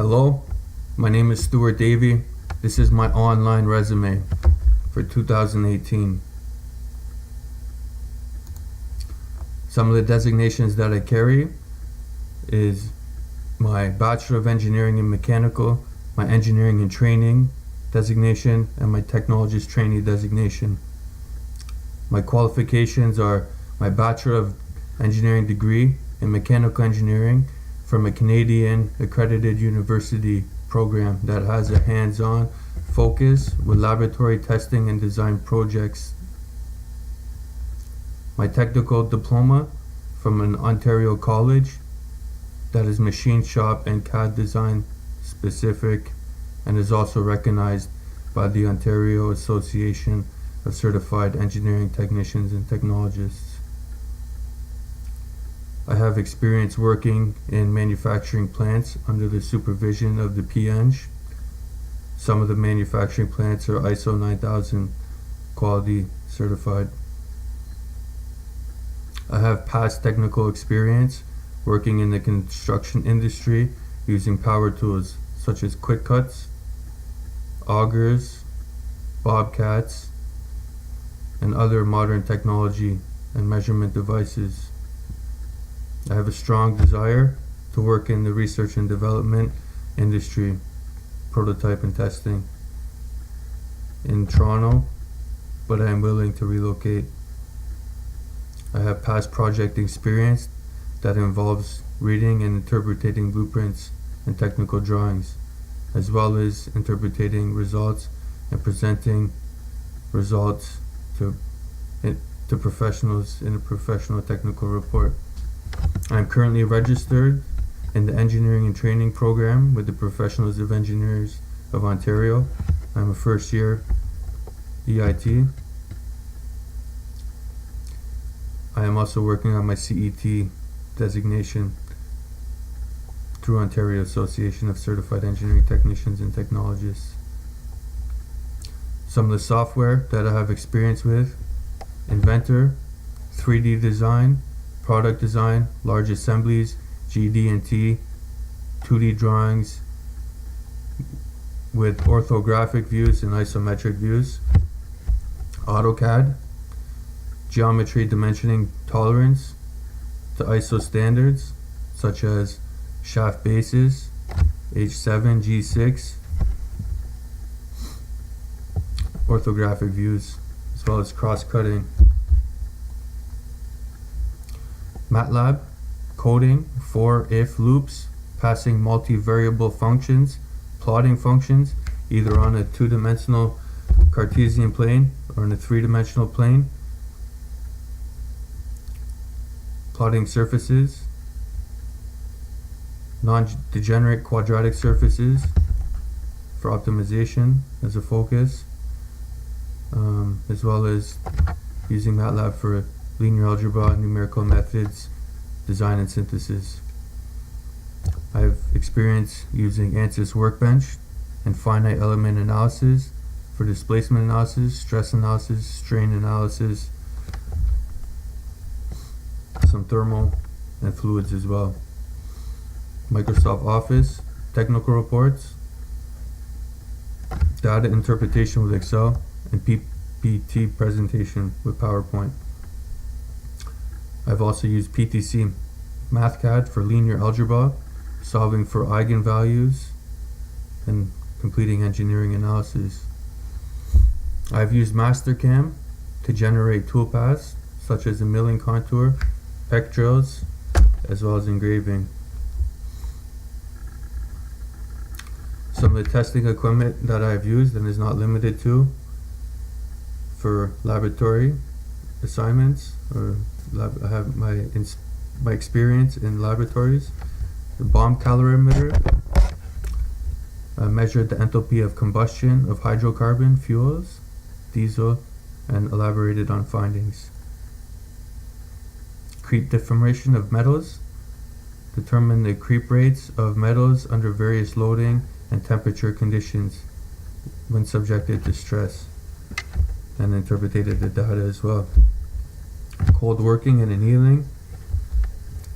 Hello, my name is Stuart Davie. This is my online resume for 2018. Some of the designations that I carry is my Bachelor of Engineering in Mechanical, my Engineering and Training designation, and my Technologist Trainee designation. My qualifications are my Bachelor of Engineering degree in Mechanical Engineering from a Canadian accredited university program that has a hands-on focus with laboratory testing and design projects. My technical diploma from an Ontario college that is machine shop and CAD design specific and is also recognized by the Ontario Association of Certified Engineering Technicians and Technologists. I have experience working in manufacturing plants under the supervision of the B.Eng. Some of the manufacturing plants are ISO 9000 quality certified. I have past technical experience working in the construction industry using power tools such as quick cuts, augers, bobcats, and other modern technology and measurement devices. I have a strong desire to work in the research and development industry, prototype and testing in Toronto, but I am willing to relocate. I have past project experience that involves reading and interpreting blueprints and technical drawings, as well as interpreting results and presenting results to professionals in a professional technical report. I am currently registered in the Engineering and Training program with the Professionals of Engineers of Ontario. I'm a first year EIT. I am also working on my CET designation through Ontario Association of Certified Engineering Technicians and Technologists. Some of the software that I have experience with: Inventor, 3D design, product design, large assemblies, GD&T, 2D drawings with orthographic views and isometric views, AutoCAD, geometry dimensioning tolerance to ISO standards such as shaft bases, H7, G6, orthographic views, as well as cross-cutting. MATLAB, coding for if loops, passing multivariable functions, plotting functions, either on a two-dimensional Cartesian plane or in a three-dimensional plane, plotting surfaces, non-degenerate quadratic surfaces for optimization as a focus, as well as using MATLAB for linear algebra, numerical methods, design and synthesis. I have experience using ANSYS Workbench and finite element analysis for displacement analysis, stress analysis, strain analysis, some thermal and fluids as well. Microsoft Office, technical reports, data interpretation with Excel, and PPT presentation with PowerPoint. I've also used PTC MathCAD for linear algebra, solving for eigenvalues, and completing engineering analysis. I've used Mastercam to generate toolpaths such as a milling contour, peck drills, as well as engraving. Some of the testing equipment that I've used and is not limited to for laboratory assignments, or I have my experience in laboratories. The bomb calorimeter measured the enthalpy of combustion of hydrocarbon fuels, diesel, and elaborated on findings. Creep deformation of metals, determine the creep rates of metals under various loading and temperature conditions when subjected to stress, and interpreted the data as well. Cold working and annealing,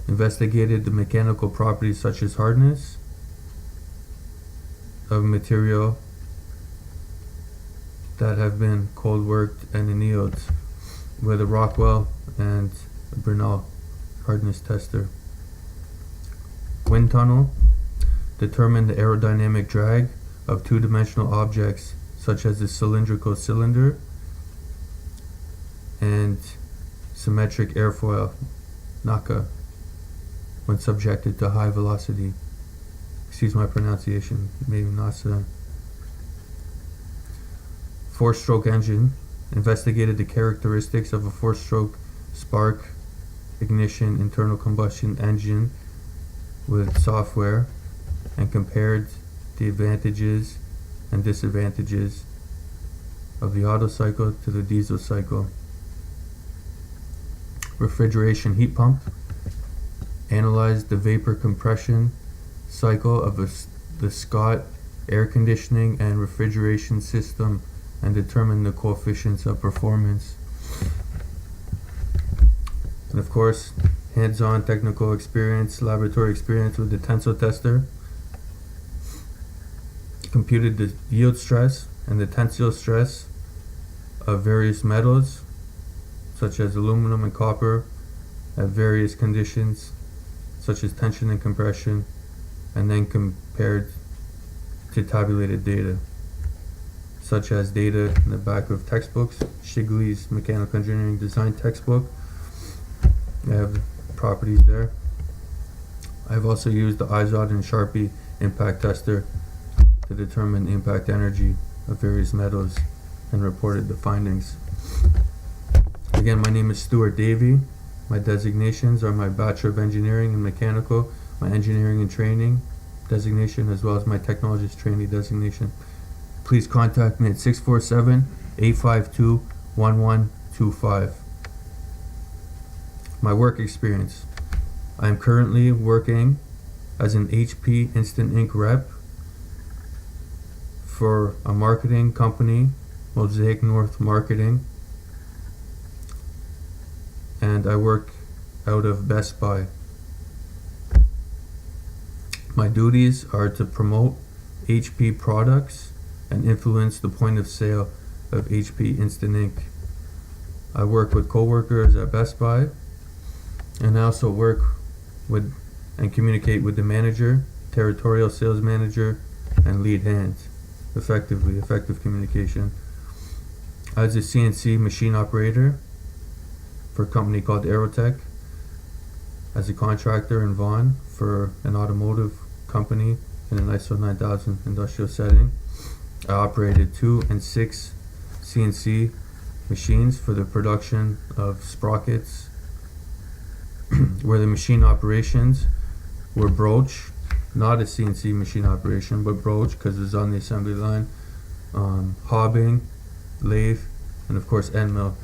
investigated the mechanical properties such as hardness, of material that have been cold worked and annealed with a Rockwell and a Bernal hardness tester. Wind tunnel. Determine the aerodynamic drag of two-dimensional objects such as the cylindrical cylinder and symmetric airfoil NACA when subjected to high velocity. Excuse my pronunciation, maybe NASA. Four-stroke engine. Investigated the characteristics of a four-stroke spark ignition internal combustion engine with software and compared the advantages and disadvantages of the Otto cycle to the diesel cycle. Refrigeration heat pump. Analyzed the vapor compression cycle of the Scott air conditioning and refrigeration system and determine the coefficients of performance. And of course, hands-on technical experience, laboratory experience with the tensile tester. Computed the yield stress and the tensile stress of various metals such as aluminum and copper at various conditions such as tension and compression, and then compared to tabulated data such as data in the back of textbooks, Shigley's Mechanical Engineering Design textbook. I have properties there. I've also used the IZOD and Sharpie impact tester to determine the impact energy of various metals and reported the findings. Again, my name is Stuart Davie. My designations are my Bachelor of Engineering in Mechanical, my Engineering and Training designation, as well as my Technologist Trainee designation. Please contact me at 647-852-1125. My work experience. I am currently working as an HP Instant Ink rep for a marketing company, Mosaic North Marketing, and I work out of Best Buy. My duties are to promote HP products and influence the point of sale of HP Instant Ink. I work with co-workers at Best Buy, and I also work with and communicate with the manager, territorial sales manager, and lead hand effective communication. I was a CNC machine operator for a company called Aerotech, as a contractor in Vaughan for an automotive company in an ISO 9000 industrial setting. I operated 2 and 6 CNC machines for the production of sprockets, where the machine operations were broach, not a CNC machine operation, but broach because it was on the assembly line, hobbing, lathe, and of course end mill.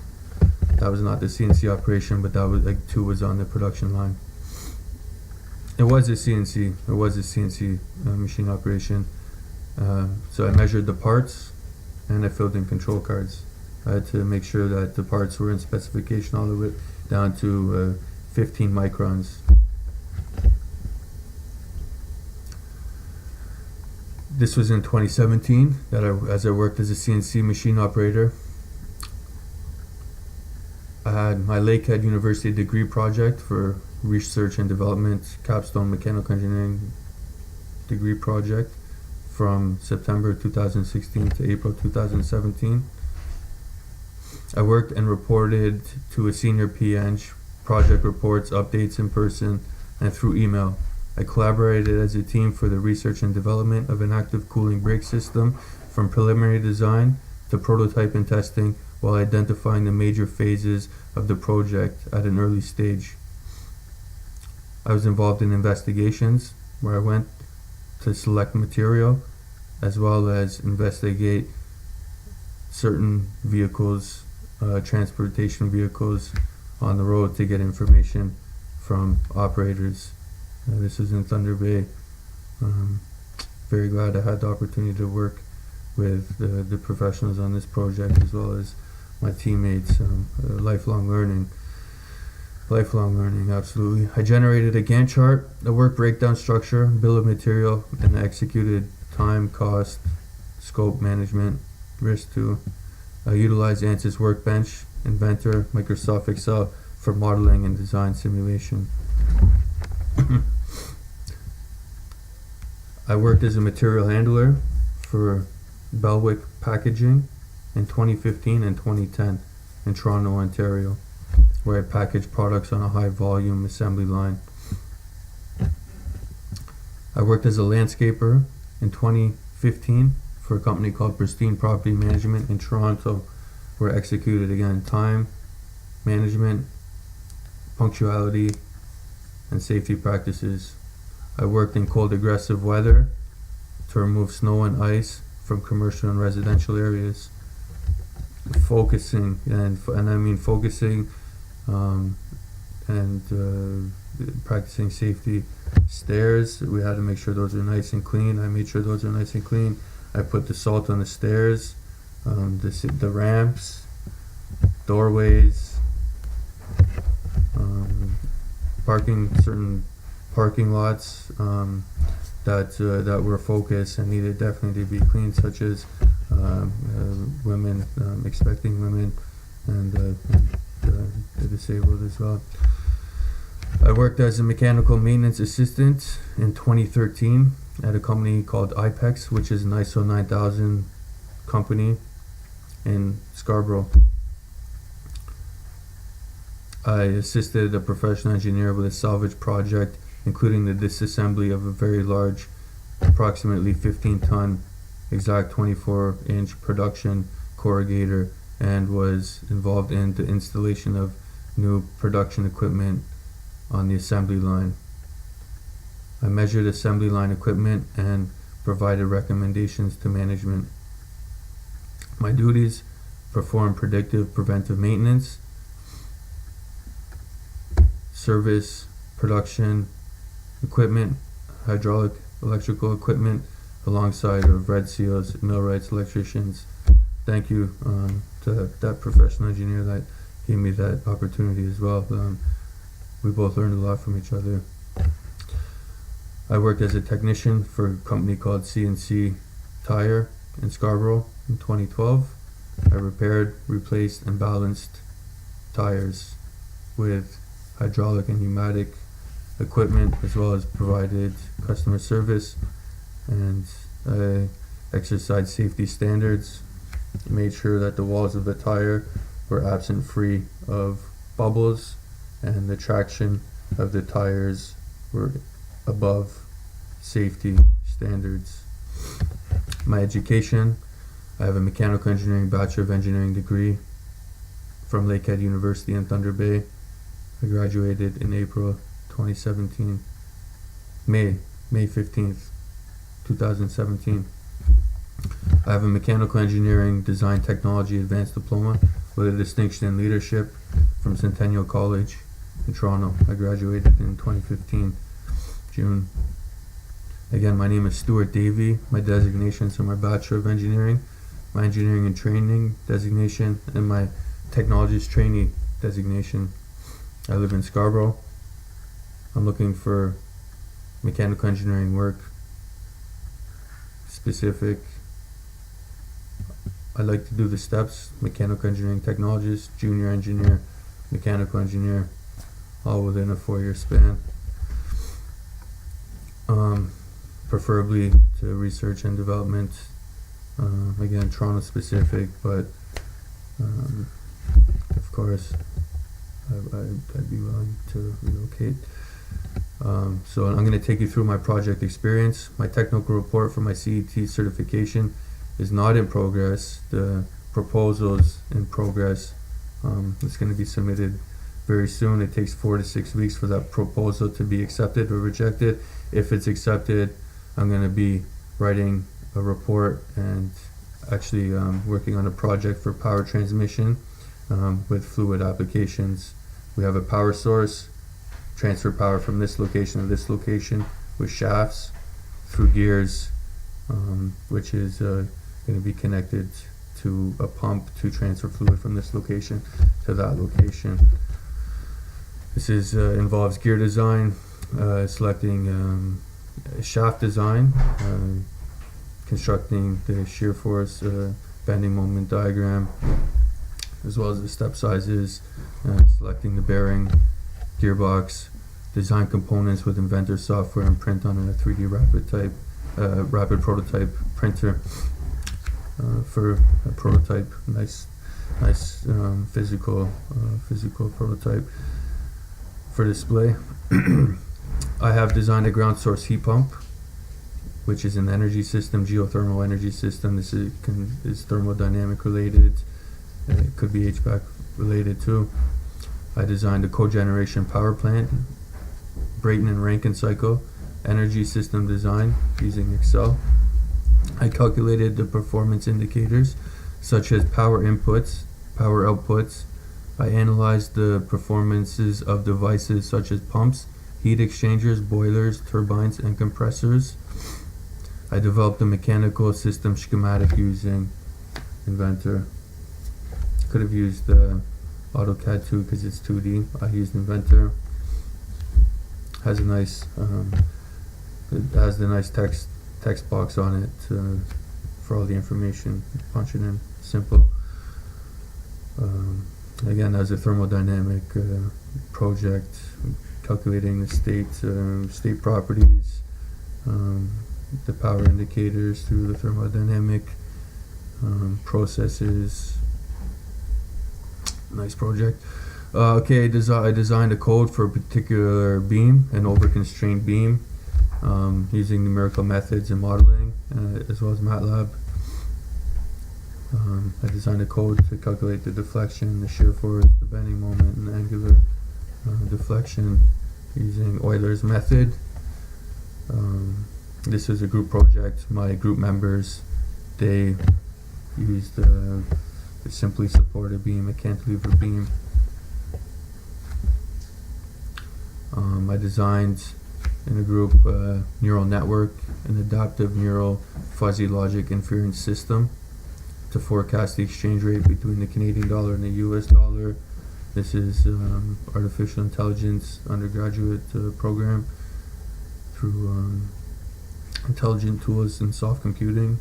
That was not the CNC operation, but that was like 2 was on the production line. It was a CNC machine operation. So I measured the parts and I filled in control cards. I had to make sure that the parts were in specification all the way down to 15 microns. This was in 2017 as I worked as a CNC machine operator. I had my Lakehead University degree project for research and development capstone mechanical engineering degree project from September 2016 to April 2017. I worked and reported to a senior P.Eng, project reports, updates in person, and through email. I collaborated as a team for the research and development of an active cooling brake system from preliminary design to prototype and testing, while identifying the major phases of the project at an early stage. I was involved in investigations where I went to select material as well as investigate certain vehicles, transportation vehicles on the road to get information from operators. This was in Thunder Bay. Very glad I had the opportunity to work with the professionals on this project as well as my teammates. Lifelong learning, absolutely. I generated a Gantt chart, a work breakdown structure, bill of material, and I executed time, cost, scope management, risk too. I utilize ANSYS Workbench, Inventor, Microsoft Excel for modeling and design simulation. I worked as a material handler for Belwick Packaging in 2015 and 2010 in Toronto, Ontario, where I packaged products on a high volume assembly line. I worked as a landscaper in 2015 for a company called Pristine Property Management in Toronto, where I executed again time management, punctuality, and safety practices. I worked in cold aggressive weather to remove snow and ice from commercial and residential areas, focusing and practicing safety. Stairs, we had to make sure those are nice and clean. I made sure those are nice and clean. I put the salt on the stairs, the ramps, doorways, certain parking lots that were focused and needed definitely to be clean, such as women, expecting women, and the disabled as well. I worked as a mechanical maintenance assistant in 2013 at a company called IPEX, which is an ISO 9000 company in Scarborough. I assisted a professional engineer with a salvage project, including the disassembly of a very large, approximately 15-ton, exact 24-inch production corrugator, and was involved in the installation of new production equipment on the assembly line. I measured assembly line equipment and provided recommendations to management. My duties: perform predictive preventive maintenance, service production equipment, hydraulic, electrical equipment, alongside of red seals, millwrights, electricians. Thank you to that professional engineer that gave me that opportunity as well. We both learned a lot from each other. I worked as a technician for a company called CNC Tire in Scarborough in 2012. I repaired, replaced, and balanced tires with hydraulic and pneumatic equipment, as well as provided customer service, and I exercised safety standards, made sure that the walls of the tire were absent free of bubbles, and the traction of the tires were above safety standards. My education: I have a mechanical engineering Bachelor of Engineering degree from Lakehead University in Thunder Bay. I graduated in April 2017, May 15th, 2017. I have a mechanical engineering design technology advanced diploma with a distinction in leadership from Centennial College in Toronto. I graduated in 2015, June. Again, my name is Stuart Davie. My designations are my Bachelor of Engineering, my Engineering and Training designation, and my Technologist Trainee designation. I live in Scarborough. I'm looking for mechanical engineering work. Specific. I'd like to do the steps: mechanical engineering technologist, junior engineer, mechanical engineer, all within a 4-year span. Preferably to research and development. Again, Toronto specific, but of course I'd be willing to relocate. So I'm going to take you through my project experience. My technical report for my CET certification is not in progress. The proposal's in progress. It's going to be submitted very soon. It takes 4 to 6 weeks for that proposal to be accepted or rejected. If it's accepted, I'm going to be writing a report and actually working on a project for power transmission with fluid applications. We have a power source, transfer power from this location to this location with shafts through gears, which is going to be connected to a pump to transfer fluid from this location to that location. This involves gear design, selecting shaft design, constructing the shear force bending moment diagram, as well as the step sizes, selecting the bearing, gearbox, design components with Inventor software, and print on a 3D rapid prototype printer for a prototype, nice physical prototype for display. I have designed a ground source heat pump, which is an energy system, geothermal energy system. This is thermodynamic related. It could be HVAC related too. I designed a cogeneration power plant, Brayton and Rankine cycle, energy system design using Excel. I calculated the performance indicators such as power inputs, power outputs. I analyzed the performances of devices such as pumps, heat exchangers, boilers, turbines, and compressors. I developed a mechanical system schematic using Inventor. Could have used AutoCAD too because it's 2D. I used Inventor. Has a nice, it has the nice text box on it for all the information. Punch it in, simple. Again, as a thermodynamic project, calculating the state properties, the power indicators through the thermodynamic processes. Nice project. I designed a code for a particular beam, an overconstrained beam, using numerical methods and modeling, as well as MATLAB. I designed a code to calculate the deflection, the shear force, the bending moment, and the angular deflection using Euler's method. This was a group project. My group members, they used the simply supported beam, a cantilever beam. I designed in a group neural network, an adaptive neural fuzzy logic inference system to forecast the exchange rate between the Canadian dollar and the US dollar. This is artificial intelligence undergraduate program through intelligent tools and soft computing.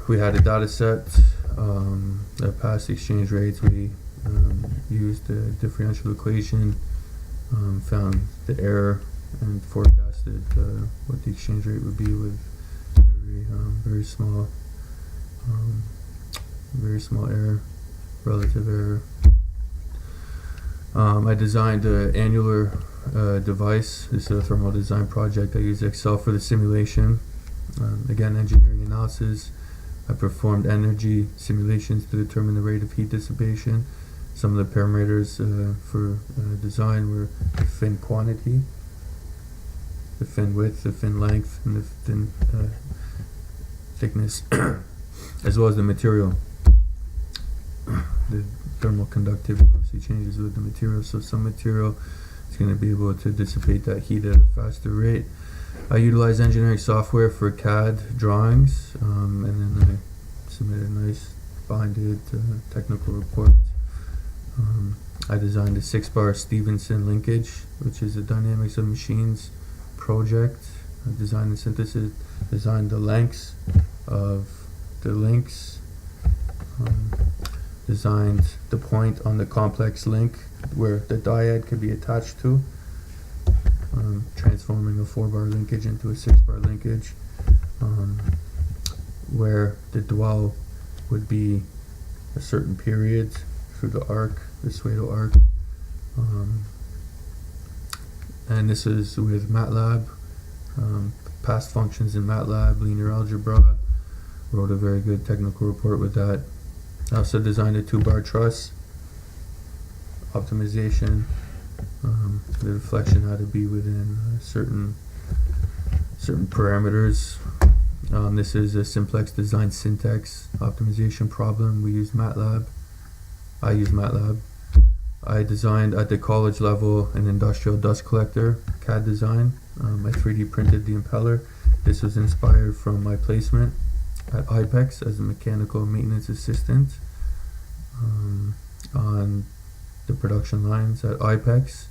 We had a data set that passed exchange rates. We used the differential equation, found the error, and forecasted what the exchange rate would be with very small error, relative error. I designed an annular device. This is a thermal design project. I used Excel for the simulation. Again, engineering analysis. I performed energy simulations to determine the rate of heat dissipation. Some of the parameters for design were the fin quantity, the fin width, the fin length, and the fin thickness, as well as the material. The thermal conductivity obviously changes with the material, so some material is going to be able to dissipate that heat at a faster rate. I utilized engineering software for CAD drawings, and then I submitted a nice binded technical report. I designed a 6-bar Stevenson linkage, which is a dynamics of machines project. I designed the synthesis, designed the lengths of the links, designed the point on the complex link where the dyad could be attached to, transforming a 4-bar linkage into a 6-bar linkage, where the dwell would be a certain period through the arc, the Swato arc. And this is with MATLAB, past functions in MATLAB, linear algebra. Wrote a very good technical report with that. I also designed a 2-bar truss optimization. The deflection had to be within certain parameters. This is a simplex design syntax optimization problem. We use MATLAB. I use MATLAB. I designed at the college level an industrial dust collector, CAD design. I 3D printed the impeller. This was inspired from my placement at IPEX as a mechanical maintenance assistant on the production lines at IPEX.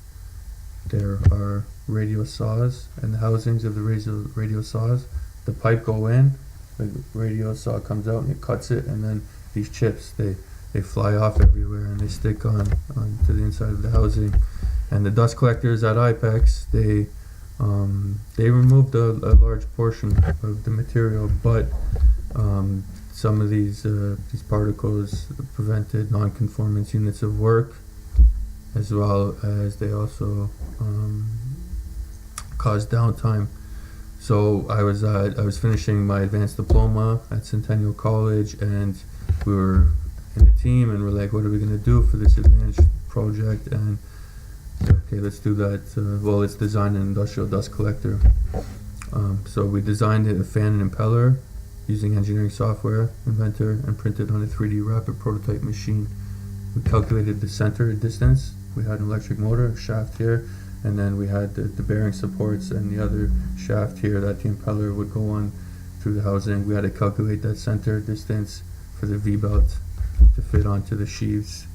there are radio saws and the housings of the radio saws. The pipe go in, the radio saw comes out and it cuts it, and then these chips they fly off everywhere and they stick on to the inside of the housing. And the dust collectors at IPEX, they removed a large portion of the material, but some of these particles prevented non-conformance units of work, as well as they also caused downtime. So I was finishing my advanced diploma at Centennial College, and we were in a team, and we're like, what are we going to do for this advanced project? And okay, let's do that. Let's design an industrial dust collector. So we designed a fan and impeller using engineering software, Inventor, and printed on a 3D rapid prototype machine. We calculated the center distance. We had an electric motor shaft here, and then we had the bearing supports and the other shaft here that the impeller would go on through the housing. We had to calculate that center distance for the V-belt to fit onto the sheaves,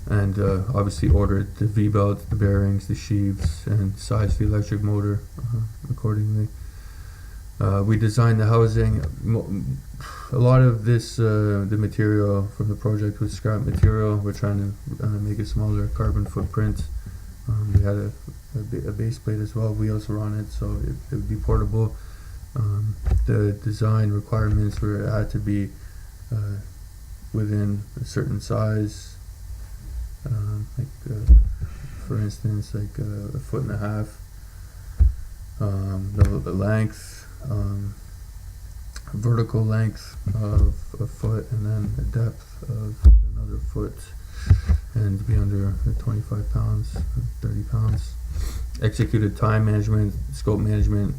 and obviously ordered the V-belt, the bearings, the sheaves, and sized the electric motor accordingly. We designed the housing. A lot of this, the material from the project was scrap material. We're trying to make a smaller carbon footprint. We had a base plate as well. Wheels were on it, so it would be portable. The design requirements had to be within a certain size, for instance, like 1.5 feet. The length, vertical length of a foot, and then a depth of another foot, and be under 25 pounds, 30 pounds. Executed time management, scope management,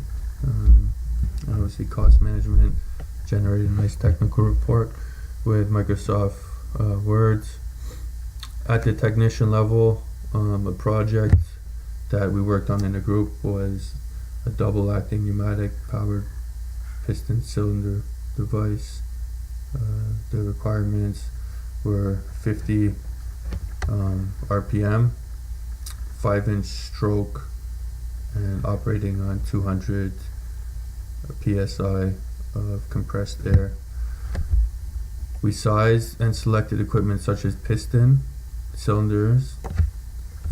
obviously cost management. Generated a nice technical report with Microsoft Word. At the technician level, a project that we worked on in the group was a double acting pneumatic powered piston cylinder device. The requirements were 50 RPM, 5-inch stroke, and operating on 200 PSI of compressed air. We sized and selected equipment such as piston, cylinders,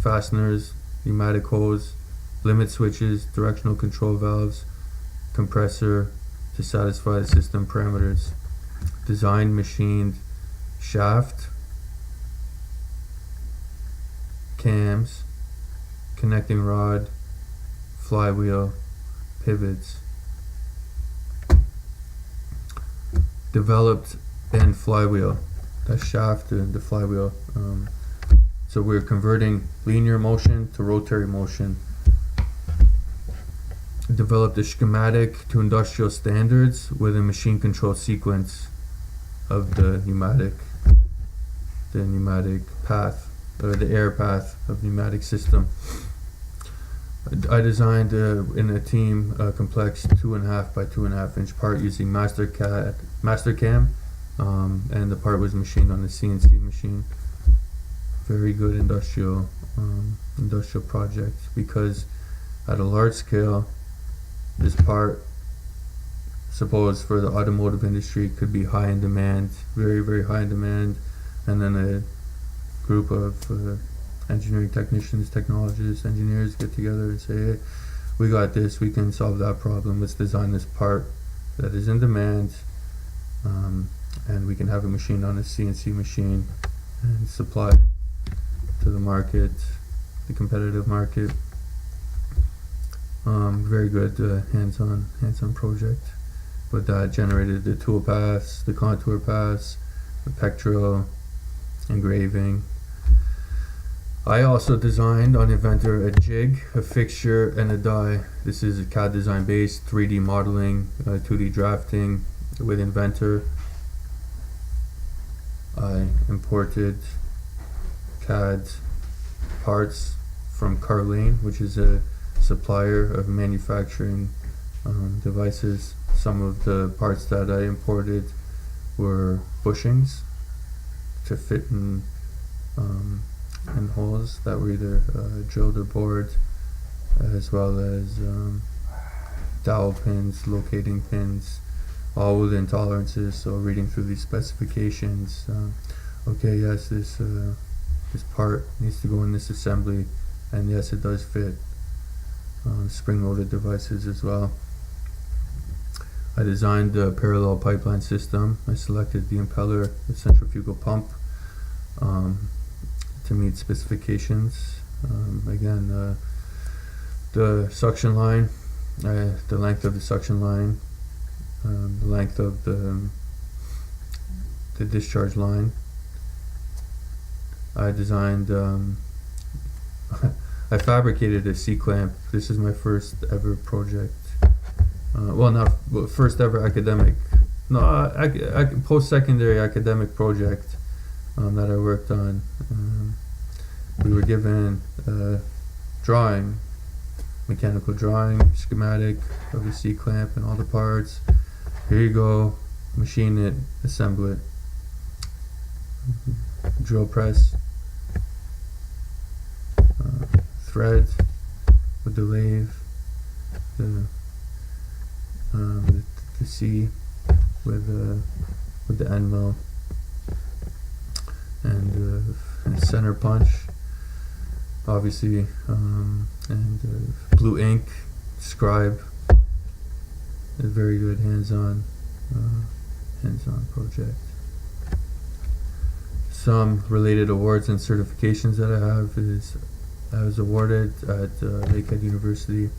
fasteners, pneumatic hose, limit switches, directional control valves, compressor to satisfy the system parameters. Designed, machined shaft, cams, connecting rod, flywheel, pivots. Developed end flywheel, that shaft and the flywheel. So we're converting linear motion to rotary motion. Developed a schematic to industrial standards with a machine control sequence of the pneumatic path, or the air path of pneumatic system. I designed in a team a complex 2.5 by 2.5 inch part using Mastercam, and the part was machined on the CNC machine. Very good industrial project, because at a large scale, this part, suppose for the automotive industry, could be high in demand, very, very high in demand, and then a group of engineering technicians, technologists, engineers get together and say, hey, we got this, we can solve that problem, let's design this part that is in demand, and we can have a machine on a CNC machine and supply to the market, the competitive market. Very good hands-on project. But that generated the tool paths, the contour paths, the pectoral, engraving. I also designed on Inventor a jig, a fixture, and a die. This is a CAD design based 3D modeling, 2D drafting with Inventor. I imported CAD parts from Carlene, which is a supplier of manufacturing devices. Some of the parts that I imported were bushings to fit in and holes that were either drilled or bored, as well as dowel pins, locating pins, all within tolerances. So reading through these specifications, okay, yes, this part needs to go in this assembly, and yes, it does fit. Spring-loaded devices as well. I designed a parallel pipeline system. I selected the impeller, the centrifugal pump, to meet specifications. Again, the suction line, the length of the suction line, the length of the discharge line. I designed, I fabricated a C-clamp. This is my first ever project. First ever academic, post-secondary academic project that I worked on. We were given drawing, mechanical drawing, schematic of the C-clamp and all the parts. Here you go, machine it, assemble it. Drill press, thread with the lathe, the C with the end mill, and center punch, obviously, and blue ink, scribe. A very good hands-on project. Some related awards and certifications that I have is I was awarded at Lakehead University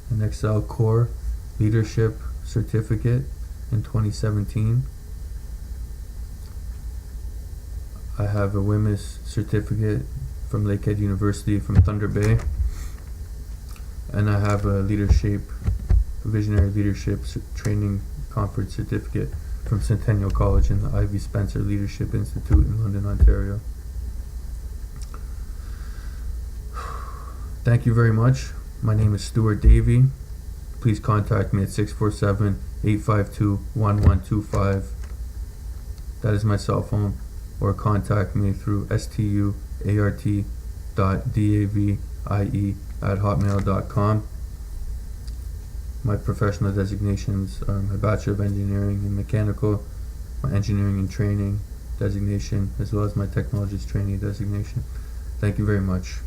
an Excel Core Leadership Certificate in 2017. I have a WIMIS certificate from Lakehead University from Thunder Bay, and I have a Visionary Leadership Training Conference certificate from Centennial College and the Ivy Spencer Leadership Institute in London, Ontario. Thank you very much. My name is Stuart Davie. Please contact me at 647-852-1125. That is my cell phone. Or contact me through stuart.davie@hotmail.com. My professional designations are my Bachelor of Engineering in Mechanical, my Engineering and Training designation, as well as my Technologist Trainee designation. Thank you very much.